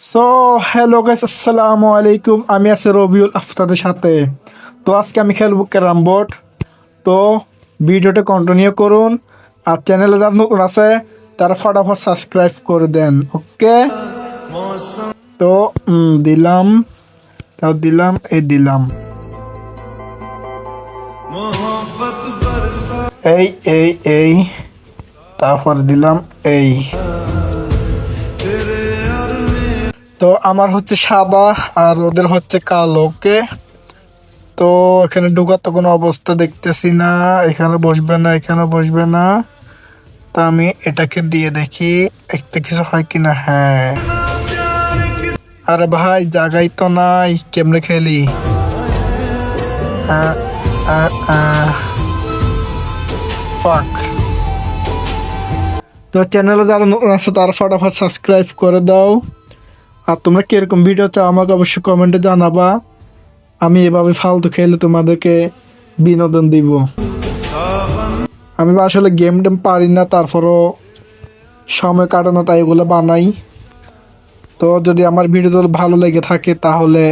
So hello guys, আসসালামু আলাইকুম। আমি আছি রবিউল আপনাদের সাথে। তো আজকে আমি খেলবো ক্যারাম বোর্ড। তো ভিডিওটা কন্টিনিউ করুন, আর চ্যানেলে যারা নতুন আছে তারা ফটাফট সাবস্ক্রাইব করে দেন। ওকে, তো দিলাম, তাও দিলাম, এই দিলাম, এই এই এই, তারপর দিলাম এই। তো আমার হচ্ছে সাদা আর ওদের হচ্ছে কালো। ওকে, তো এখানে ঢোকার তো কোনো অবস্থা দেখতেছি না। এখানে বসবে না, এখানে বসবে না। তা আমি এটাকে দিয়ে দেখি একটা কিছু হয় কিনা। হ্যাঁ, আরে ভাই জায়গাই তো নাই, কেমনে খেলি? ফাক। তো চ্যানেলে যারা নতুন আছে তারা ফটাফট সাবস্ক্রাইব করে দাও। আর তোমরা কিরকম ভিডিও চাও আমাকে অবশ্যই কমেন্টে জানাবা। আমি এভাবে ফালতু খেলে তোমাদেরকে বিনোদন দিব। আমি আসলে গেম টেম পারি না, তারপরও সময় কাটানো তাই এগুলো বানাই। তো যদি আমার ভিডিও ভালো লেগে থাকে তাহলে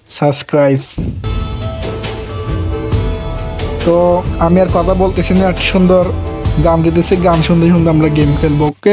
সাবস্ক্রাইব। তো আমি আর কথা বলতেছি না, একটা সুন্দর গান দিতেছি, গান শুনতে শুনতে আমরা গেম খেলবো। ওকে,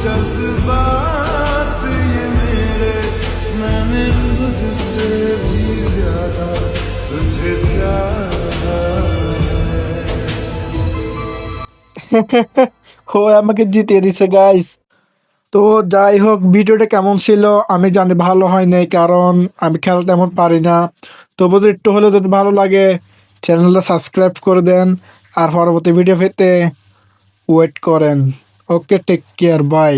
जज्बात ये मेरे, मैंने खुद से भी ज्यादा तुझे चाहा ও আমাকে জিতিয়ে দিছে গাইস। তো যাই হোক, ভিডিওটা কেমন ছিল আমি জানি ভালো হয় নাই, কারণ আমি খেলা তেমন পারি না। তবু যদি একটু হলেও যদি ভালো লাগে চ্যানেলটা সাবস্ক্রাইব করে দেন, আর পরবর্তী ভিডিও পেতে ওয়েট করেন। ওকে, টেক কেয়ার, বাই।